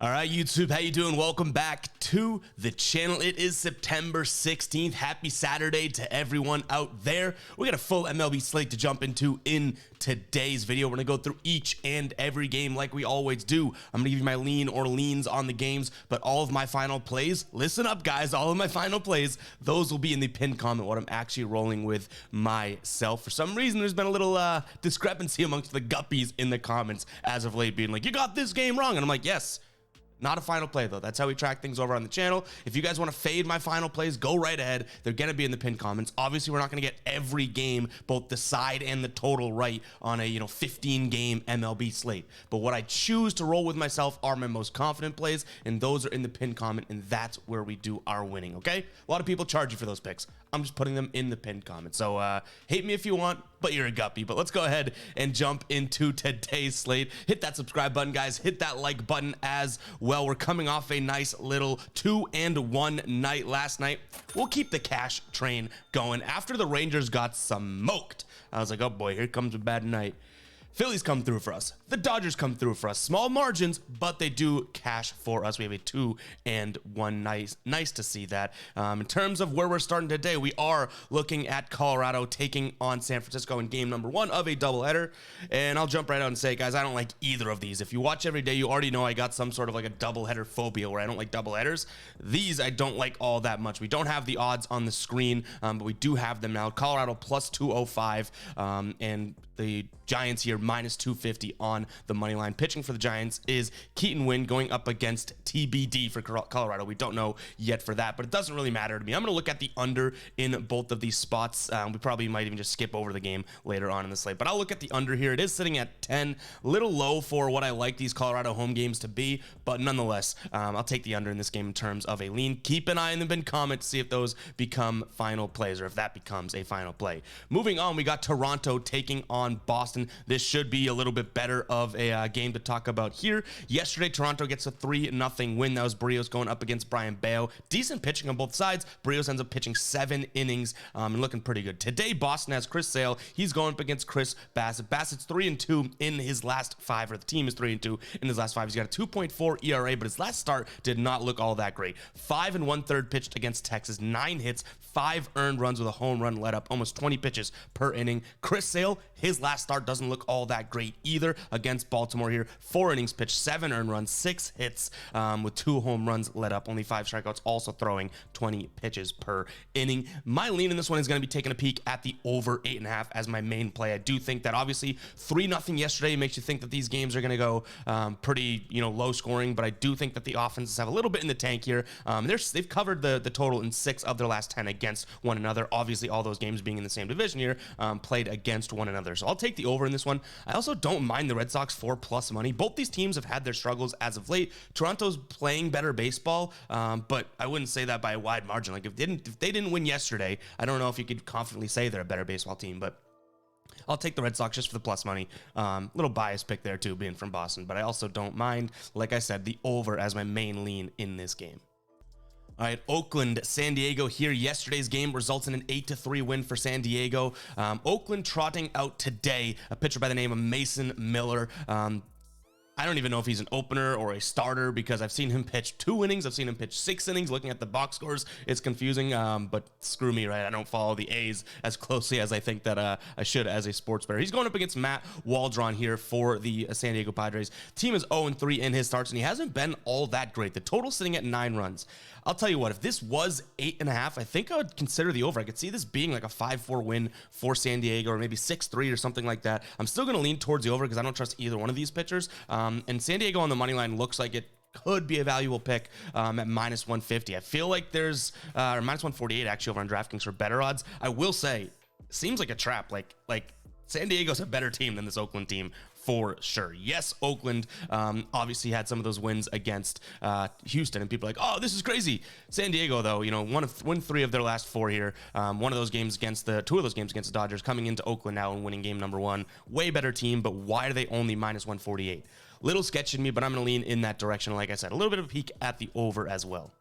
All right, YouTube, how you doing? Welcome back to the channel. It is September 16th. Happy Saturday to everyone out there. We got a full MLB slate to jump into in today's video. We're going to go through each and every game like we always do. I'm going to give you my lean or leans on the games, but all of my final plays, listen up, guys, all of my final plays, those will be in the pinned comment, what I'm actually rolling with myself. For some reason, there's been a little discrepancy amongst the guppies in the comments as of late, being like, you got this game wrong. And I'm like, yes. Not a final play, though. That's how we track things over on the channel. If you guys want to fade my final plays, go right ahead. They're going to be in the pinned comments. Obviously, we're not going to get every game, both the side and the total right on a 15-game MLB slate. But what I choose to roll with myself are my most confident plays, and those are in the pinned comment, and that's where we do our winning, okay? A lot of people charge you for those picks. I'm just putting them in the pinned comment. So hate me if you want, but you're a guppy. But let's go ahead and jump into today's slate. Hit that subscribe button, guys. Hit that like button as well. We're coming off a nice little 2-1 night last night. We'll keep the cash train going. After the Rangers got smoked, I was like, oh boy, here comes a bad night. Phillies come through for us. The Dodgers come through for us. Small margins, but they do cash for us. We have a 2-1. Nice to see that. In terms of where we're starting today, we are looking at Colorado taking on San Francisco in game number 1 of a doubleheader. And I'll jump right out and say, guys, I don't like either of these. If you watch every day, you already know I got some sort of like a doubleheader phobia where I don't like doubleheaders. These I don't like all that much. We don't have the odds on the screen, but we do have them now. Colorado plus 205, and the Giants here minus 250 on the money line. Pitching for the Giants is Keaton Winn going up against TBD for Colorado. We don't know yet for that, but it doesn't really matter to me. I'm going to look at the under in both of these spots. We probably might even just skip over the game later on in the slate, but I'll look at the under here. It is sitting at 10, a little low for what I like these Colorado home games to be, but nonetheless, I'll take the under in this game in terms of a lean. Keep an eye in the pinned comment to see if those become final plays or if that becomes a final play. Moving on, we got Toronto taking on Boston. This should be a little bit better of a game to talk about here. Yesterday, Toronto gets a 3-0 win. That was Barrios going up against Brian Bayo. Decent pitching on both sides. Barrios ends up pitching 7 innings and looking pretty good. Today, Boston has Chris Sale. He's going up against Chris Bassett. Bassett's 3-2 in his last 5, or the team is 3-2 in his last 5. He's got a 2.4 ERA, but his last start did not look all that great. 5 1/3 pitched against Texas, 9 hits, 5 earned runs with a home run let up, almost 20 pitches per inning. Chris Sale, his last start doesn't look all that great either against Baltimore here. 4 innings pitched, 7 earned runs, 6 hits with 2 home runs let up, only 5 strikeouts, also throwing 20 pitches per inning. My lean in this one is going to be taking a peek at the over 8.5 as my main play. I do think that obviously 3-0 yesterday makes you think that these games are going to go pretty low scoring, but I do think that the offenses have a little bit in the tank here. They've covered the total in 6 of their last 10 against one another. Obviously, all those games being in the same division here, played against one another. So I'll take the over in this one. I also don't mind the Red Sox for plus money. Both these teams have had their struggles as of late. Toronto's playing better baseball, but I wouldn't say that by a wide margin. Like if they didn't win yesterday, I don't know if you could confidently say they're a better baseball team, but I'll take the Red Sox just for the plus money. Little bias pick there too, being from Boston, but I also don't mind, like I said, the over as my main lean in this game. All right, Oakland, San Diego here. Yesterday's game results in an 8-3 win for San Diego. Oakland trotting out today a pitcher by the name of Mason Miller. I don't even know if he's an opener or a starter because I've seen him pitch 2 innings. I've seen him pitch 6 innings. Looking at the box scores, it's confusing, but screw me, right? I don't follow the A's as closely as I think that I should as a sports bettor. He's going up against Matt Waldron here for the San Diego Padres. Team is 0-3 in his starts, and he hasn't been all that great. The total sitting at 9 runs. I'll tell you what, if this was 8.5, I think I would consider the over. I could see this being like a 5-4 win for San Diego, or maybe 6-3 or something like that. I'm still going to lean towards the over because I don't trust either one of these pitchers. And San Diego on the money line looks like it could be a valuable pick at minus 150. I feel like there's or minus 148 actually over on DraftKings for better odds. I will say, seems like a trap. Like San Diego's a better team than this Oakland team for sure. Yes, Oakland obviously had some of those wins against Houston, and people are like, oh, this is crazy. San Diego, though, won 3 of their last 4 here. 2 of those games against the Dodgers, coming into Oakland now and winning game number 1. Way better team, but why are they only minus 148? Little sketchy to me, but I'm going to lean in that direction. Like I said, a little bit of a peek at the over as well.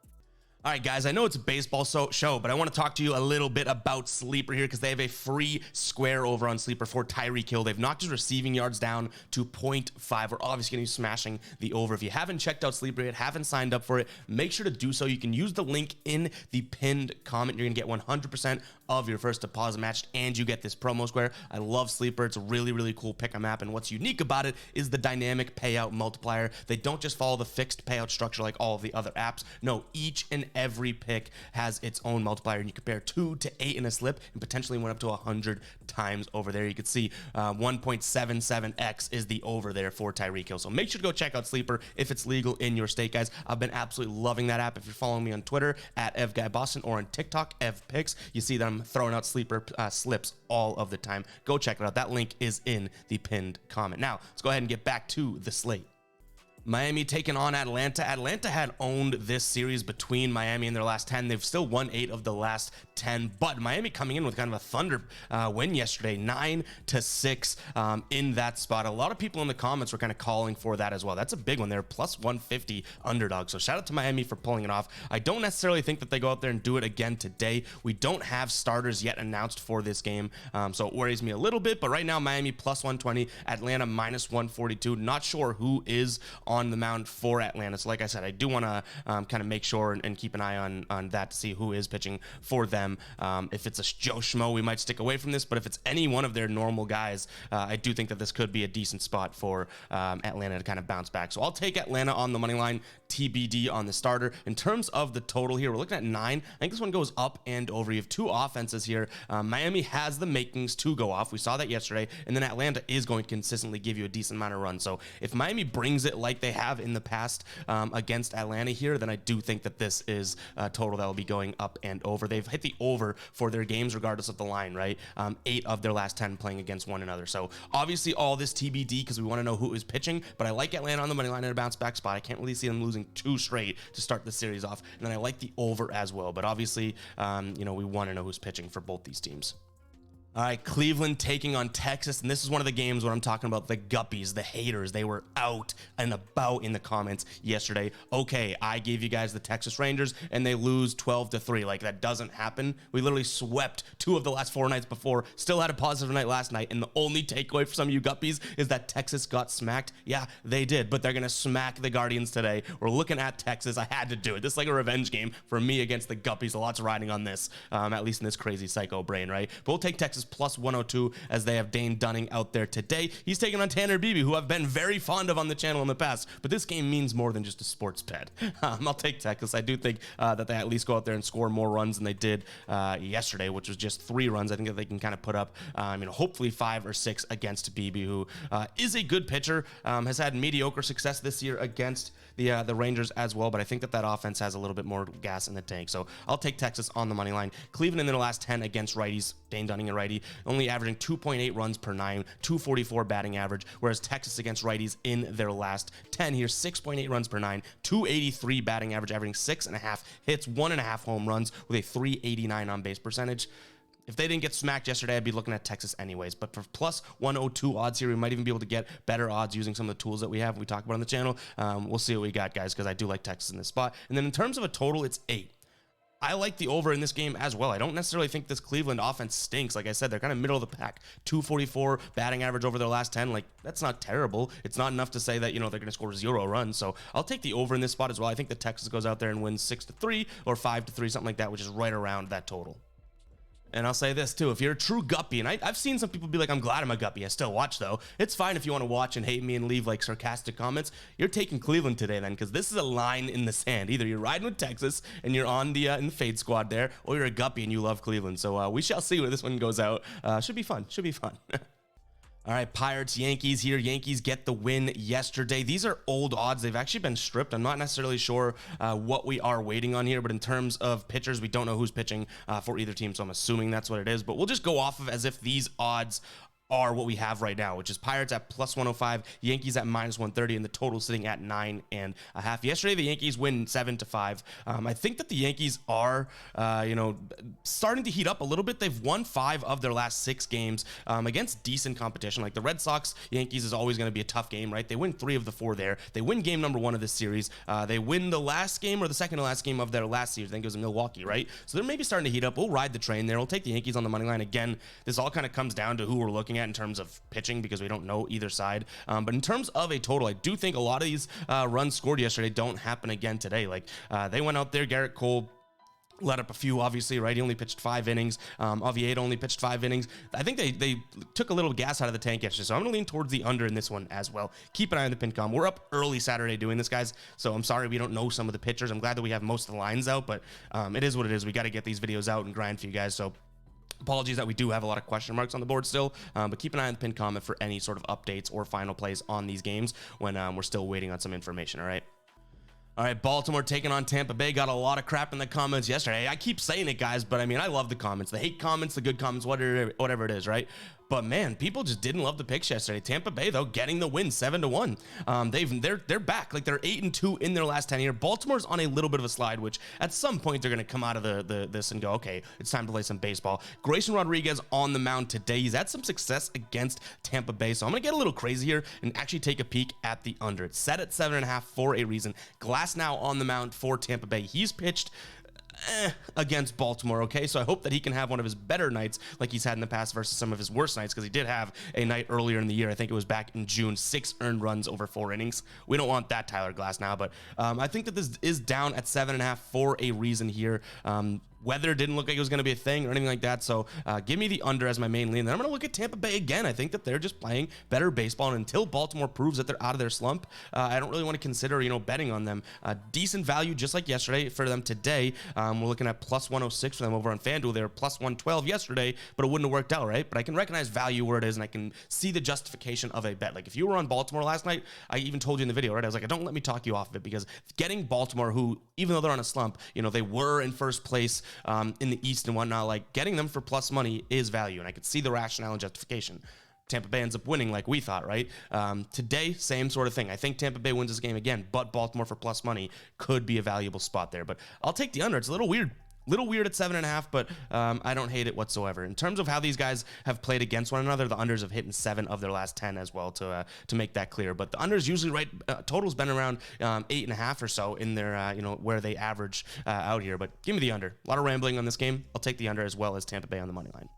All right, guys, I know it's a baseball show, but I want to talk to you a little bit about Sleeper here because they have a free square over on Sleeper for Tyreek Hill. They've knocked his receiving yards down to 0.5. We're obviously going to be smashing the over. If you haven't checked out Sleeper yet, haven't signed up for it, make sure to do so. You can use the link in the pinned comment. You're going to get 100% of your first deposit matched, and you get this promo square. I love Sleeper. It's a really, really cool pick-em app, and what's unique about it is the dynamic payout multiplier. They don't just follow the fixed payout structure like all of the other apps. No, each and every pick has its own multiplier, and you compare 2 to 8 in a slip and potentially went up to 100 times over there. You can see 1.77x is the over there for Tyreek Hill. So make sure to go check out Sleeper if it's legal in your state, guys. I've been absolutely loving that app. If you're following me on Twitter at EvGuyBoston or on TikTok, EvPicks, you see that I'm throwing out Sleeper slips all of the time. Go check it out. That link is in the pinned comment. Now, let's go ahead and get back to the slate. Miami taking on Atlanta. Atlanta had owned this series between Miami and their last 10. They've still won 8 of the last 10, but Miami coming in with kind of a thunder win yesterday, 9-6 in that spot. A lot of people in the comments were kind of calling for that as well. That's a big one. They're plus 150 underdog. So shout out to Miami for pulling it off. I don't necessarily think that they go out there and do it again today. We don't have starters yet announced for this game, so it worries me a little bit. But right now, Miami plus 120, Atlanta minus 142. Not sure who is on the mound for Atlanta. So like I said, I do want to kind of make sure and keep an eye on that to see who is pitching for them. If it's a Joe Schmo, we might stick away from this, but if it's any one of their normal guys, I do think that this could be a decent spot for Atlanta to kind of bounce back. So I'll take Atlanta on the money line, TBD on the starter. In terms of the total here, we're looking at 9. I think this one goes up and over. You have 2 offenses here. Miami has the makings to go off. We saw that yesterday, and then Atlanta is going to consistently give you a decent amount of runs. So if Miami brings it like they have in the past against Atlanta here, then I do think that this is a total that will be going up and over. They've hit the over for their games regardless of the line, right? 8 of their last 10 playing against one another. So obviously all this TBD because we want to know who is pitching, but I like Atlanta on the money line in a bounce back spot. I can't really see them losing 2 straight to start the series off, and then I like the over as well. But obviously, we want to know who's pitching for both these teams. All right, Cleveland taking on Texas, and this is one of the games where I'm talking about the guppies, the haters. They were out and about in the comments yesterday. Okay, I gave you guys the Texas Rangers, and they lose 12-3. Like, that doesn't happen. We literally swept 2 of the last 4 nights before, still had a positive night last night, and the only takeaway for some of you guppies is that Texas got smacked. Yeah, they did, but they're going to smack the Guardians today. We're looking at Texas. I had to do it. This is like a revenge game for me against the guppies. A lot's riding on this, at least in this crazy psycho brain, right? But we'll take Texas plus 102 as they have Dane Dunning out there today. He's taking on Tanner Beebe, who I've been very fond of on the channel in the past, but this game means more than just a sports bet. I'll take Texas. I do think that they at least go out there and score more runs than they did yesterday, which was just 3 runs. I think that they can kind of put up, hopefully 5 or 6 against Beebe, who is a good pitcher, has had mediocre success this year against the Rangers as well, but I think that offense has a little bit more gas in the tank. So I'll take Texas on the money line. Cleveland in their last 10 against righties, Dane Dunning a righty, only averaging 2.8 runs per 9, 244 batting average, whereas Texas against righties in their last 10 here, 6.8 runs per 9, 283 batting average, averaging 6.5 hits, 1.5 home runs with a 389 on base percentage. If they didn't get smacked yesterday, I'd be looking at Texas anyways. But for plus 102 odds here, we might even be able to get better odds using some of the tools that we have, we talk about on the channel. We'll see what we got, guys, because I do like Texas in this spot. And then in terms of a total, it's 8. I like the over in this game as well. I don't necessarily think this Cleveland offense stinks. Like I said, they're kind of middle of the pack. 244 batting average over their last 10. Like, that's not terrible. It's not enough to say that, they're going to score 0 runs. So I'll take the over in this spot as well. I think that Texas goes out there and wins 6-3 or 5-3, something like that, which is right around that total. And I'll say this too, if you're a true guppy, and I've seen some people be like, I'm glad I'm a guppy, I still watch though. It's fine if you want to watch and hate me and leave like sarcastic comments. You're taking Cleveland today then, because this is a line in the sand. Either you're riding with Texas and you're on the in the fade squad there, or you're a guppy and you love Cleveland. So we shall see where this one goes out. Should be fun. All right, Pirates, Yankees here. Yankees get the win yesterday. These are old odds. They've actually been stripped. I'm not necessarily sure what we are waiting on here, but in terms of pitchers, we don't know who's pitching for either team, so I'm assuming that's what it is. But we'll just go off of as if these odds are what we have right now, which is Pirates at plus 105, Yankees at minus 130, and the total sitting at 9.5. Yesterday, the Yankees win 7-5. I think that the Yankees are, starting to heat up a little bit. They've won 5 of their last 6 games against decent competition. Like the Red Sox, Yankees is always going to be a tough game, right? They win 3 of the 4 there. They win game number 1 of this series. They win the last game or the second to last game of their last series. I think it was in Milwaukee, right? So they're maybe starting to heat up. We'll ride the train there. We'll take the Yankees on the money line. Again, this all kind of comes down to who we're looking at in terms of pitching because we don't know either side. But in terms of a total, I do think a lot of these runs scored yesterday don't happen again today. Like they went out there, Garrett Cole let up a few, obviously, right? He only pitched 5 innings. Oviedo only pitched 5 innings. I think they took a little gas out of the tank yesterday, so I'm going to lean towards the under in this one as well. Keep an eye on the PinCom. We're up early Saturday doing this, guys, so I'm sorry we don't know some of the pitchers. I'm glad that we have most of the lines out, but it is what it is. We got to get these videos out and grind for you guys, so apologies that we do have a lot of question marks on the board still, but keep an eye on the pinned comment for any sort of updates or final plays on these games when we're still waiting on some information, all right? All right, Baltimore taking on Tampa Bay. Got a lot of crap in the comments yesterday. I keep saying it, guys, but I mean, I love the comments. The hate comments, the good comments, whatever it is, right? But man, people just didn't love the picks yesterday. Tampa Bay, though, getting the win 7-1. They're back. Like they're 8-2 in their last 10 here. Baltimore's on a little bit of a slide, which at some point they're going to come out of this and go, okay, it's time to play some baseball. Grayson Rodriguez on the mound today. He's had some success against Tampa Bay, so I'm going to get a little crazy here and actually take a peek at the under. It's set at 7.5 for a reason. Glass now on the mound for Tampa Bay. He's pitched against Baltimore, okay? So I hope that he can have one of his better nights like he's had in the past versus some of his worst nights, because he did have a night earlier in the year. I think it was back in June, 6 earned runs over 4 innings. We don't want that Tyler Glass now, but I think that this is down at 7.5 for a reason here. Weather didn't look like it was going to be a thing or anything like that, so give me the under as my main lean. Then I'm going to look at Tampa Bay again. I think that they're just playing better baseball, and until Baltimore proves that they're out of their slump, I don't really want to consider, betting on them. Decent value, just like yesterday, for them today. We're looking at plus 106 for them over on FanDuel. They were plus 112 yesterday, but it wouldn't have worked out, right? But I can recognize value where it is, and I can see the justification of a bet. Like if you were on Baltimore last night, I even told you in the video, right? I was like, don't let me talk you off of it, because getting Baltimore, who, even though they're on a slump, they were in first place in the East and whatnot, like getting them for plus money is value, and I could see the rationale and justification. Tampa Bay ends up winning like we thought, right? Today, same sort of thing. I think Tampa Bay wins this game again, but Baltimore for plus money could be a valuable spot there. But I'll take the under. It's a little weird at 7.5, but I don't hate it whatsoever. In terms of how these guys have played against one another, the unders have hit in 7 of their last 10 as well, to make that clear. But the unders usually right, total's been around 8.5 or so in their where they average out here. But give me the under. A lot of rambling on this game. I'll take the under as well as Tampa Bay on the money line.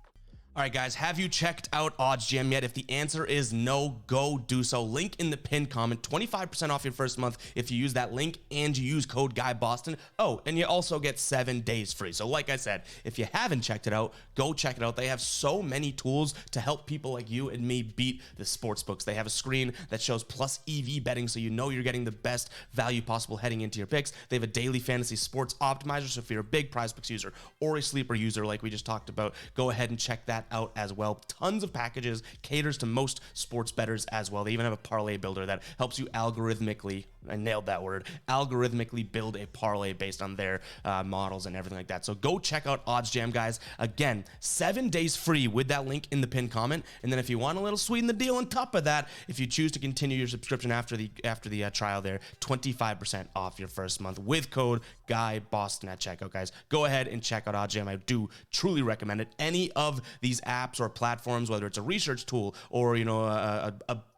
All right, guys, have you checked out OddsJam yet? If the answer is no, go do so. Link in the pinned comment. 25% off your first month if you use that link and you use code GUYBOSTON. Oh, and you also get 7 days free. So like I said, if you haven't checked it out, go check it out. They have so many tools to help people like you and me beat the sports books. They have a screen that shows plus EV betting, so you're getting the best value possible heading into your picks. They have a daily fantasy sports optimizer, so if you're a big PrizePicks user or a sleeper user like we just talked about, go ahead and check that out as well. Tons of packages, caters to most sports bettors as well. They even have a parlay builder that helps you algorithmically, I nailed that word, algorithmically build a parlay based on their models and everything like that. So go check out OddsJam, guys. Again, 7 days free with that link in the pinned comment. And then if you want a little sweeten the deal on top of that, if you choose to continue your subscription after the trial there, 25% off your first month with code GUYBOSTON at checkout, guys. Go ahead and check out OddsJam. I do truly recommend it. Any of these apps or platforms, whether it's a research tool or a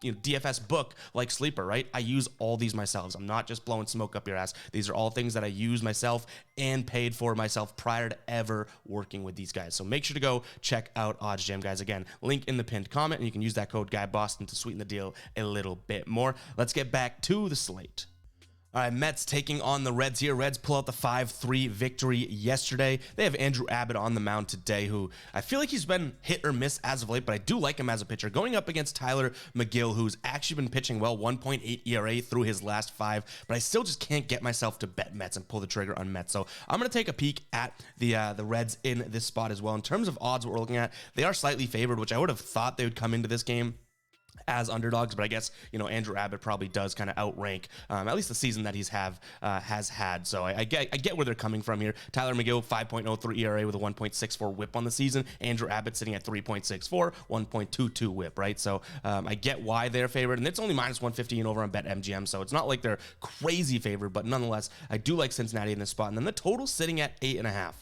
DFS book like Sleeper, right? I use all these myself. I'm not just blowing smoke up your ass. These are all things that I use myself and paid for myself prior to ever working with these guys. So make sure to go check out OddsJam, guys. Again, link in the pinned comment, and you can use that code GUYBOSTON to sweeten the deal a little bit more. Let's get back to the slate. All right, Mets taking on the Reds here. Reds pull out the 5-3 victory yesterday. They have Andrew Abbott on the mound today, who I feel like he's been hit or miss as of late, but I do like him as a pitcher. Going up against Tyler McGill, who's actually been pitching well, 1.8 ERA through his last 5, but I still just can't get myself to bet Mets and pull the trigger on Mets. So I'm going to take a peek at the Reds in this spot as well. In terms of odds, what we're looking at, they are slightly favored, which I would have thought they would come into this game as underdogs, but I guess, Andrew Abbott probably does kind of outrank at least the season that has had. So I get where they're coming from here. Tyler McGill 5.03 ERA with a 1.64 WHIP on the season. Andrew Abbott sitting at 3.64, 1.22 WHIP, right? So I get why they're favored, and it's only minus 115 over on BetMGM, so it's not like they're crazy favored, but nonetheless, I do like Cincinnati in this spot. And then the total sitting at 8.5.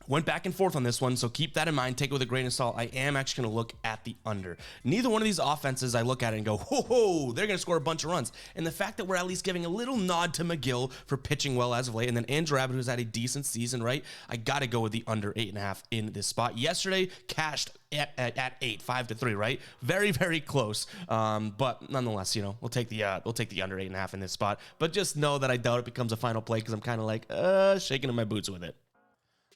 Went back and forth on this one, so keep that in mind. Take it with a grain of salt. I am actually going to look at the under. Neither one of these offenses, I look at it and go, ho, they're going to score a bunch of runs. And the fact that we're at least giving a little nod to McGill for pitching well as of late, and then Andrew Abbott, who's had a decent season, right? I got to go with the under 8.5 in this spot. Yesterday, cashed at 8, 5-3, right? Very, very close. But nonetheless, we'll take the under 8.5 in this spot. But just know that I doubt it becomes a final play because I'm kind of like shaking in my boots with it.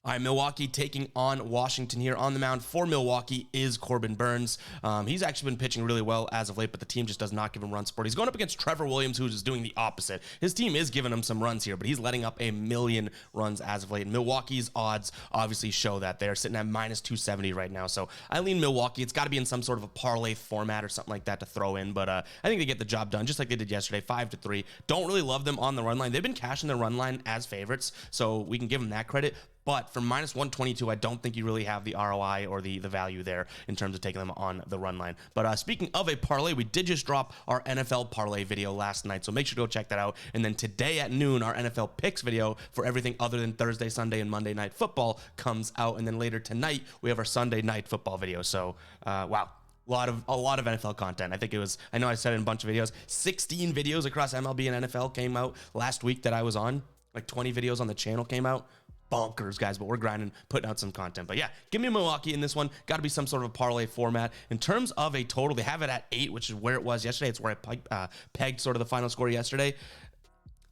All right, Milwaukee taking on Washington here. On the mound for Milwaukee is Corbin Burnes. He's actually been pitching really well as of late, but the team just does not give him run support. He's going up against Trevor Williams, who is doing the opposite. His team is giving him some runs here, but he's letting up a million runs as of late. And Milwaukee's odds obviously show that. They're sitting at minus 270 right now. So I lean Milwaukee. It's got to be in some sort of a parlay format or something like that to throw in, but I think they get the job done, just like they did yesterday, 5-3. Don't really love them on the run line. They've been cashing their run line as favorites, so we can give them that credit. But for minus 122, I don't think you really have the ROI or the value there in terms of taking them on the run line. But speaking of a parlay, we did just drop our NFL parlay video last night, so make sure to go check that out. And then today at noon, our NFL picks video for everything other than Thursday, Sunday, and Monday Night Football comes out. And then later tonight, we have our Sunday Night Football video. So, wow. A lot of NFL content. I know I said it in a bunch of videos, 16 videos across MLB and NFL came out last week that I was on. Like 20 videos on the channel came out. Bonkers, guys, but we're grinding, putting out some content. But yeah, give me Milwaukee in this one. Got to be some sort of a parlay format. In terms of a total, they have it at 8, which is where it was yesterday. It's where I pegged sort of the final score yesterday.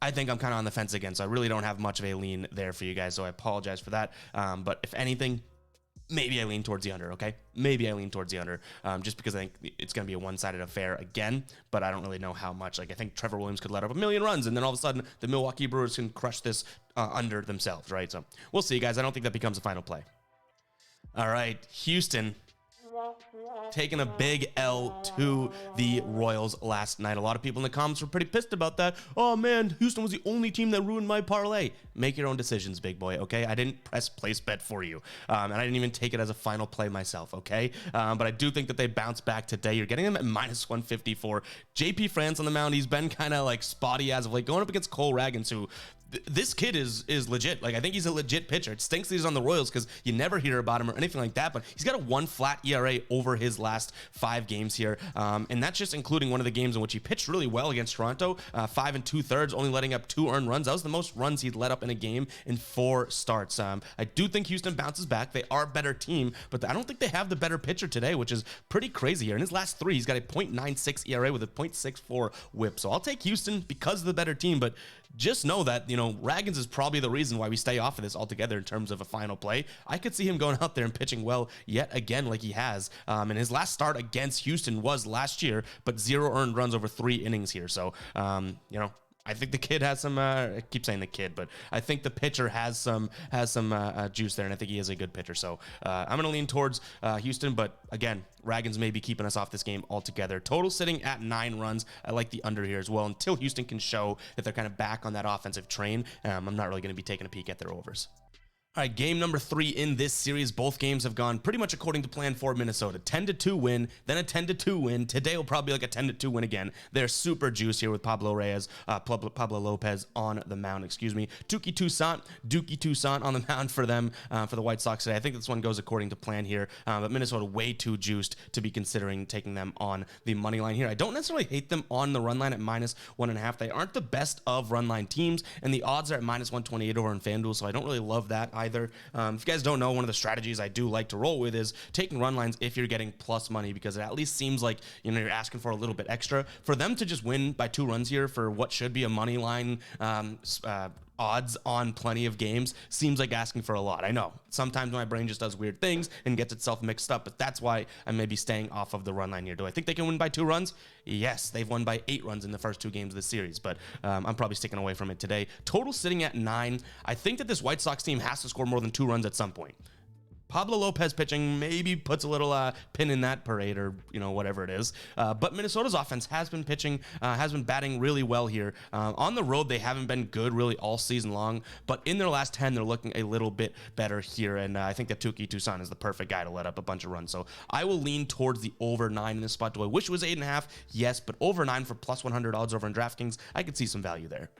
I think I'm kind of on the fence again, so I really don't have much of a lean there for you guys, so I apologize for that. But if anything, maybe I lean towards the under, okay? Maybe I lean towards the under, just because I think it's going to be a one-sided affair again, but I don't really know how much. Like, I think Trevor Williams could let up a million runs, and then all of a sudden, the Milwaukee Brewers can crush this under themselves, right? So we'll see, guys. I don't think that becomes a final play. All right, Houston taking a big L to the Royals last night. A lot of people in the comments were pretty pissed about that. Oh man, Houston was the only team that ruined my parlay. Make your own decisions, big boy, okay? I didn't press place bet for you, and I didn't even take it as a final play myself, okay? But I do think that they bounce back today. You're getting them at minus 154. JP France on the mound, he's been kind of like spotty as of late, going up against Cole Ragans, who this kid is legit. Like, I think he's a legit pitcher. It stinks that he's on the Royals because you never hear about him or anything like that, but he's got a 1 flat ERA over his last 5 games here. And that's just including one of the games in which he pitched really well against Toronto, 5 2/3, only letting up 2 earned runs. That was the most runs he'd let up in a game in 4 starts. I do think Houston bounces back. They are a better team, but I don't think they have the better pitcher today, which is pretty crazy here. In his last 3, he's got a .96 ERA with a .64 whip. So I'll take Houston because of the better team, but just know that, Ragans is probably the reason why we stay off of this altogether in terms of a final play. I could see him going out there and pitching well yet again like he has. And his last start against Houston was last year, but 0 earned runs over 3 innings here. So, I think the kid has some, I keep saying the kid, but I think the pitcher has some juice there, and I think he is a good pitcher. So I'm going to lean towards Houston, but again, Ragans may be keeping us off this game altogether. Total sitting at 9 runs. I like the under here as well until Houston can show that they're kind of back on that offensive train. I'm not really going to be taking a peek at their overs. All right, game number 3 in this series. Both games have gone pretty much according to plan for Minnesota. 10-2 win, then a 10-2 win. Today will probably be like a 10-2 win again. They're super juice here with Pablo Lopez on the mound, Dookie Toussaint on the mound for them, for the White Sox today. I think this one goes according to plan here, but Minnesota way too juiced to be considering taking them on the money line here. I don't necessarily hate them on the run line at minus 1.5. They aren't the best of run line teams, and the odds are at minus 128 over on FanDuel, so I don't really love that either. If you guys don't know, one of the strategies I do like to roll with is taking run lines if you're getting plus money, because it at least seems like you're asking for a little bit extra. For them to just win by 2 runs here for what should be a money line odds on plenty of games seems like asking for a lot. I know sometimes my brain just does weird things and gets itself mixed up, but that's why I may be staying off of the run line here. Do I think they can win by 2 runs? Yes, they've won by 8 runs in the first 2 games of the series, but I'm probably sticking away from it today. Total sitting at 9. I think that this White Sox team has to score more than 2 runs at some point. Pablo Lopez pitching maybe puts a little pin in that parade, or whatever it is. But Minnesota's offense has been pitching, has been batting really well here. On the road, they haven't been good really all season long, but in their last 10, they're looking a little bit better here. And I think that Tuki Toussaint is the perfect guy to let up a bunch of runs. So I will lean towards the over 9 in this spot. Do I wish it was 8.5? Yes, but over 9 for plus 100 odds over in DraftKings, I could see some value there.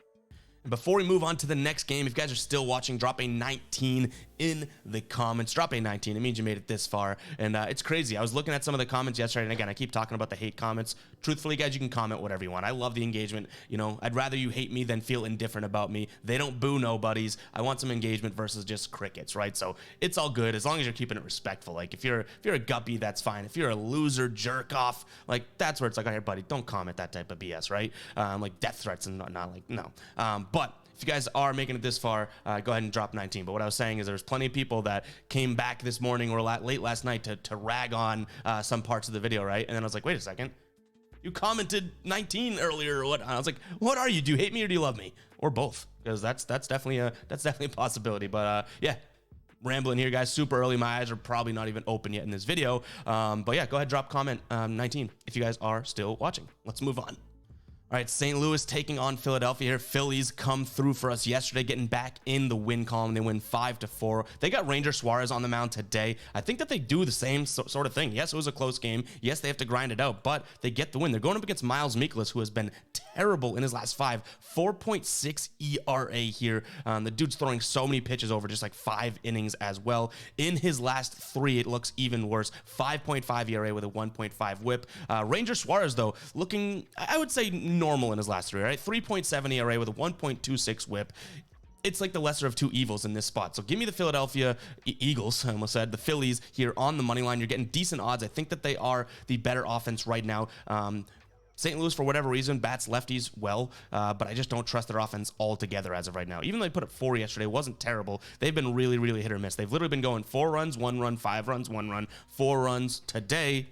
And before we move on to the next game, if you guys are still watching, drop a 19 in the comments. Drop a 19. It means you made it this far. And it's crazy. I was looking at some of the comments yesterday, and again, I keep talking about the hate comments. Truthfully, guys, you can comment whatever you want. I love the engagement. I'd rather you hate me than feel indifferent about me. They don't boo nobodies. I want some engagement versus just crickets, right? So it's all good as long as you're keeping it respectful. Like if you're a guppy, that's fine. If you're a loser, jerk off, like that's where it's like, all right, buddy, don't comment that type of BS, right? Like death threats and not like, no. But if you guys are making it this far, go ahead and drop 19. But what I was saying is there's plenty of people that came back this morning or late last night to rag on some parts of the video, right? And then I was like, wait a second. You commented 19 earlier or what? I was like, what are you? Do you hate me or do you love me? Or both? Because that's definitely a possibility. But yeah, rambling here, guys. Super early. My eyes are probably not even open yet in this video. But yeah, go ahead, drop comment 19 if you guys are still watching. Let's move on. All right, St. Louis taking on Philadelphia here. Phillies come through for us yesterday, getting back in the win column. They win 5-4. They got Ranger Suarez on the mound today. I think that they do the same sort of thing. Yes, it was a close game. Yes, they have to grind it out, but they get the win. They're going up against Miles Mikolas, who has been terrible in his last 5. 4.6 ERA here. The dude's throwing so many pitches over just like 5 innings as well. In his last 3, it looks even worse. 5.5 ERA with a 1.5 whip. Ranger Suarez, though, looking, I would say, normal in his last 3, right? 3.7 ERA with a 1.26 whip. It's like the lesser of two evils in this spot. So give me the Philadelphia Eagles, I almost said, the Phillies here on the money line. You're getting decent odds. I think that they are the better offense right now. St. Louis, for whatever reason, bats lefties well, but I just don't trust their offense altogether as of right now. Even though they put up 4 yesterday, it wasn't terrible. They've been really, really hit or miss. They've literally been going 4 runs, 1 run, 5 runs, 1 run, 4 runs. Today,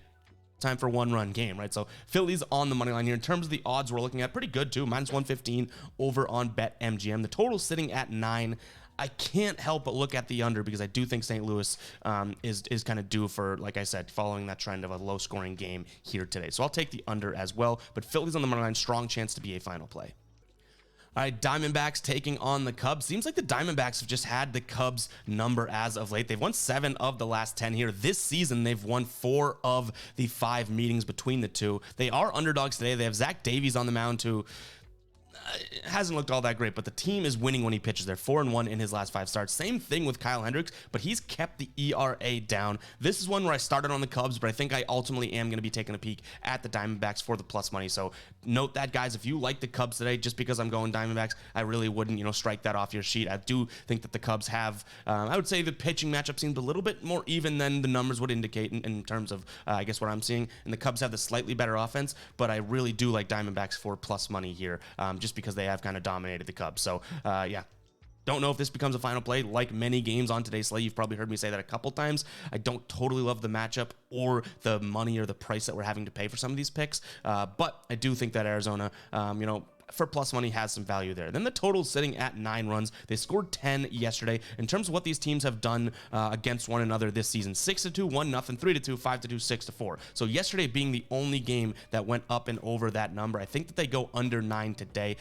time for 1-run game, right? So Phillies on the money line here. In terms of the odds, we're looking at pretty good too. Minus 115 over on BetMGM. The total sitting at 9. I can't help but look at the under because I do think St. Louis is kind of due for, like I said, following that trend of a low-scoring game here today. So I'll take the under as well. But Phillies on the money line, strong chance to be a final play. All right, Diamondbacks taking on the Cubs. Seems like the Diamondbacks have just had the Cubs number as of late. They've won 7 of the last 10 here. This season, they've won 4 of the 5 meetings between the two. They are underdogs today. They have Zach Davies on the mound, who hasn't looked all that great, but the team is winning when he pitches. They're 4-1 in his last 5 starts. Same thing with Kyle Hendricks, but he's kept the ERA down. This is one where I started on the Cubs, but I think I ultimately am going to be taking a peek at the Diamondbacks for the plus money. So note that, guys, if you like the Cubs today, just because I'm going Diamondbacks, I really wouldn't, strike that off your sheet. I do think that the Cubs have, I would say the pitching matchup seems a little bit more even than the numbers would indicate in terms of, I guess, what I'm seeing. And the Cubs have the slightly better offense, but I really do like Diamondbacks for plus money here, just because they have kind of dominated the Cubs. So, yeah. Don't know if this becomes a final play. Like many games on today's slate, you've probably heard me say that a couple times. I don't totally love the matchup or the money or the price that we're having to pay for some of these picks, but I do think that Arizona, for plus money has some value there. Then the total sitting at 9 runs. They scored 10 yesterday. In terms of what these teams have done against one another this season, 6-2, 1-0, 3-2, 5-2, 6-4. So yesterday being the only game that went up and over that number, I think that they go under 9 today.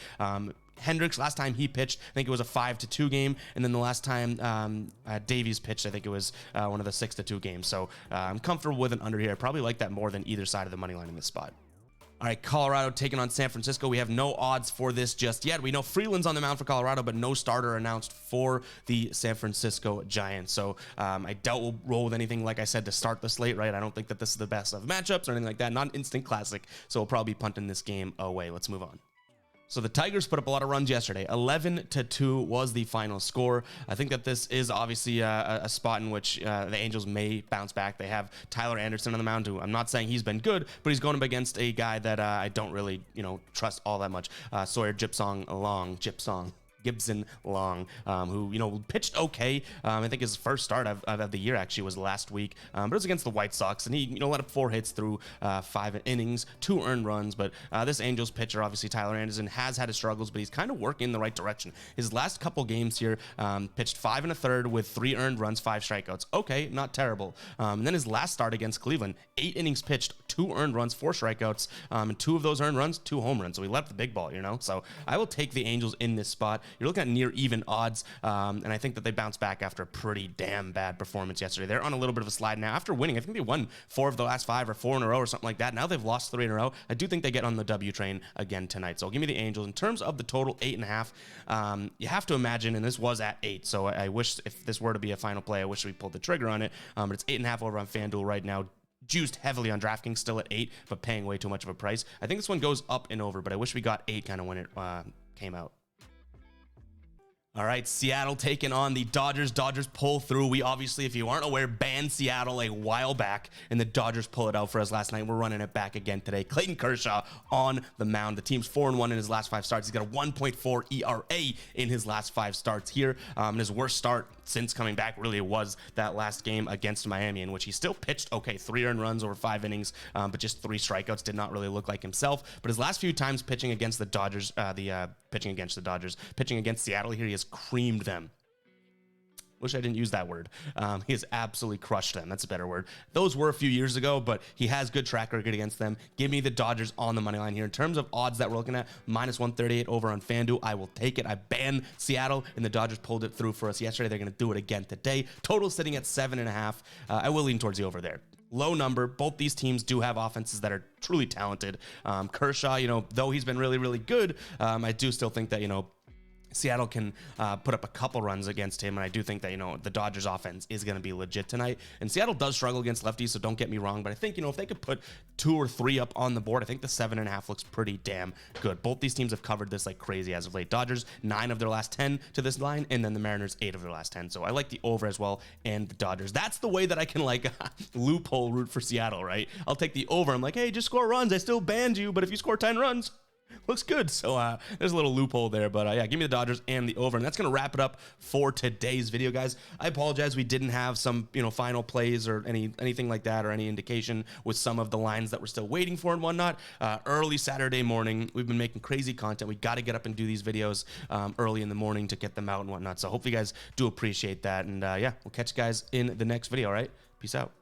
Hendricks, last time he pitched, I think it was a 5-2 game. And then the last time Davies pitched, I think it was one of the 6-2 games. So I'm comfortable with an under here. I probably like that more than either side of the money line in this spot. All right, Colorado taking on San Francisco. We have no odds for this just yet. We know Freeland's on the mound for Colorado, but no starter announced for the San Francisco Giants. So I doubt we'll roll with anything, like I said, to start the slate, right? I don't think that this is the best of matchups or anything like that. Not an instant classic, so we'll probably be punting this game away. Let's move on. So the Tigers put up a lot of runs yesterday. 11-2 was the final score. I think that this is obviously a spot in which the Angels may bounce back. They have Tyler Anderson on the mound, who I'm not saying he's been good, but he's going up against a guy that I don't really, trust all that much. Sawyer Gypsong. Gibson Long, who, pitched okay. I think his first start of the year actually was last week, but it was against the White Sox, and he, let up 4 hits through 5 innings, 2 earned runs. But this Angels pitcher, obviously Tyler Anderson, has had his struggles, but he's kind of working in the right direction. His last couple games here, pitched 5 1/3 with 3 earned runs, 5 strikeouts. Okay, not terrible. And then his last start against Cleveland, 8 innings pitched, 2 earned runs, 4 strikeouts, and 2 of those earned runs, 2 home runs. So he left the big ball, So I will take the Angels in this spot. You're looking at near even odds, and I think that they bounce back after a pretty damn bad performance yesterday. They're on a little bit of a slide now after winning. I think they won 4 of the last 5 or 4 in a row or something like that. Now they've lost 3 in a row. I do think they get on the W train again tonight. So give me the Angels. In terms of the total, 8.5, you have to imagine, and this was at 8, so I wish if this were to be a final play, I wish we pulled the trigger on it, but it's 8.5 over on FanDuel right now. Juiced heavily on DraftKings, still at 8, but paying way too much of a price. I think this one goes up and over, but I wish we got 8 kind of when it came out. All right, Seattle taking on the Dodgers. Dodgers pull through. We obviously, if you aren't aware, banned Seattle a while back, and the Dodgers pull it out for us last night. We're running it back again today. Clayton Kershaw on the mound. The team's 4-1 in his last 5 starts. He's got a 1.4 ERA in his last 5 starts here. His worst start since coming back really was that last game against Miami, in which he still pitched okay, 3 earned runs over 5 innings, but just 3 strikeouts. Did not really look like himself. But his last few times pitching against the Dodgers, pitching against Seattle here, he has creamed them. Wish I didn't use that word. He has absolutely crushed them. That's a better word. Those were a few years ago, but he has good track record against them. Give me the Dodgers on the money line here. In terms of odds that we're looking at, -138 over on FanDuel. I will take it. I banned Seattle, and the Dodgers pulled it through for us yesterday. They're going to do it again today. Total sitting at 7.5. I will lean towards the over there. Low number. Both these teams do have offenses that are truly talented. Kershaw, though he's been really, really good, I do still think that, Seattle can put up a couple runs against him, and I do think that, the Dodgers offense is going to be legit tonight. And Seattle does struggle against lefties, so don't get me wrong, but I think, if they could put 2 or 3 up on the board, I think the 7.5 looks pretty damn good. Both these teams have covered this like crazy as of late. Dodgers, 9 of their last 10 to this line, and then the Mariners, 8 of their last 10. So I like the over as well, and the Dodgers. That's the way that I can loophole root for Seattle, right? I'll take the over. I'm like, hey, just score runs. I still banned you, but if you score 10 runs, looks good. So there's a little loophole there, but yeah, give me the Dodgers and the over. And that's going to wrap it up for today's video, guys. I apologize we didn't have some, final plays or anything like that, or any indication with some of the lines that we're still waiting for and whatnot. Early Saturday morning, we've been making crazy content. We got to get up and do these videos early in the morning to get them out and whatnot. So hopefully you guys do appreciate that. And yeah, we'll catch you guys in the next video, all right? Peace out.